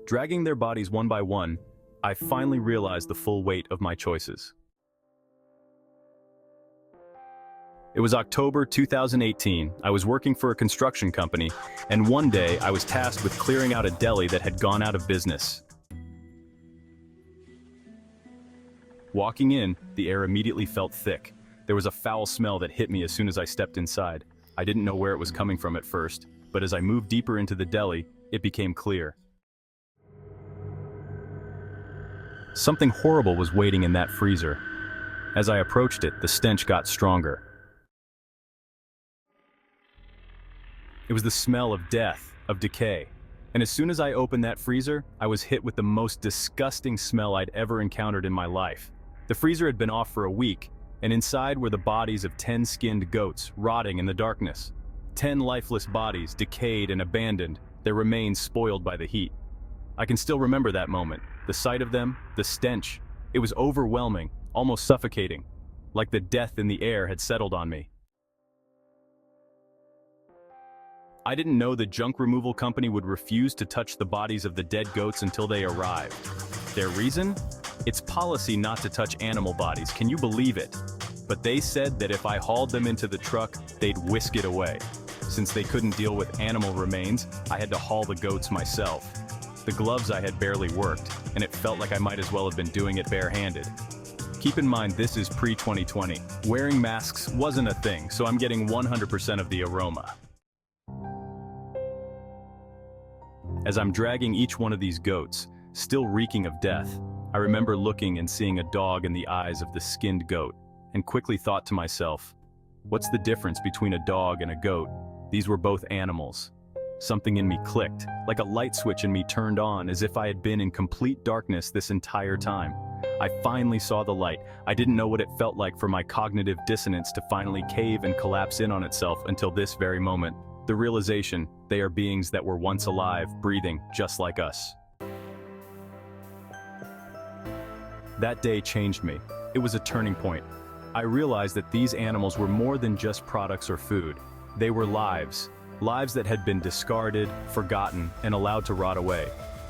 Dragging their bodies one by one, I finally realized the full weight of my choices. It was October 2018. I was working for a construction company, and one day I was tasked with clearing out a deli that had gone out of business. Walking in, the air immediately felt thick. There was a foul smell that hit me as soon as I stepped inside. I didn't know where it was coming from at first, but as I moved deeper into the deli, it became clear. Something horrible was waiting in that freezer. As I approached it, the stench got stronger. It was the smell of death, of decay. And as soon as I opened that freezer, I was hit with the most disgusting smell I'd ever encountered in my life. The freezer had been off for a week, and inside were the bodies of 10 skinned goats, rotting in the darkness. 10 lifeless bodies, decayed and abandoned, their remains spoiled by the heat. I can still remember that moment. The sight of them, the stench. It was overwhelming, almost suffocating, like the death in the air had settled on me. I didn't know the junk removal company would refuse to touch the bodies of the dead goats until they arrived. Their reason? It's policy not to touch animal bodies, can you believe it? But they said that if I hauled them into the truck, they'd whisk it away. Since they couldn't deal with animal remains, I had to haul the goats myself. The gloves I had barely worked, and it felt like I might as well have been doing it barehanded. Keep in mind this is pre-2020. Wearing masks wasn't a thing, so I'm getting 100% of the aroma. As I'm dragging each one of these goats, still reeking of death, I remember looking and seeing a dog in the eyes of the skinned goat, and quickly thought to myself, what's the difference between a dog and a goat? These were both animals. Something in me clicked, like a light switch in me turned on, as if I had been in complete darkness this entire time. I finally saw the light. I didn't know what it felt like for my cognitive dissonance to finally cave and collapse in on itself until this very moment. The realization, they are beings that were once alive, breathing, just like us. That day changed me. It was a turning point. I realized that these animals were more than just products or food. They were lives. Lives that had been discarded, forgotten, and allowed to rot away.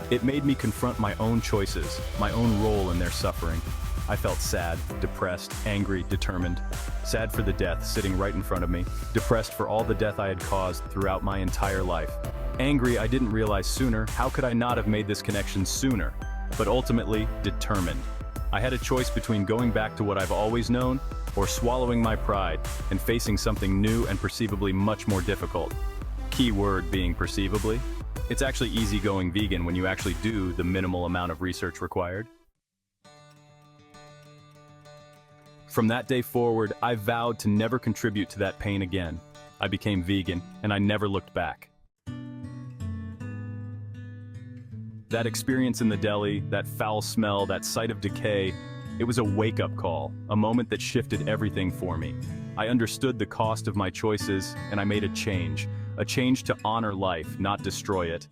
It made me confront my own choices, my own role in their suffering. I felt sad, depressed, angry, determined. Sad for the death sitting right in front of me. Depressed for all the death I had caused throughout my entire life. Angry I didn't realize sooner. How could I not have made this connection sooner? But ultimately, determined. I had a choice between going back to what I've always known or swallowing my pride and facing something new and perceivably much more difficult. Key word being perceivably. It's actually easy going vegan when you actually do the minimal amount of research required. From that day forward, I vowed to never contribute to that pain again. I became vegan, and I never looked back. That experience in the deli, that foul smell, that sight of decay, it was a wake-up call, a moment that shifted everything for me. I understood the cost of my choices, and I made a change to honor life, not destroy it.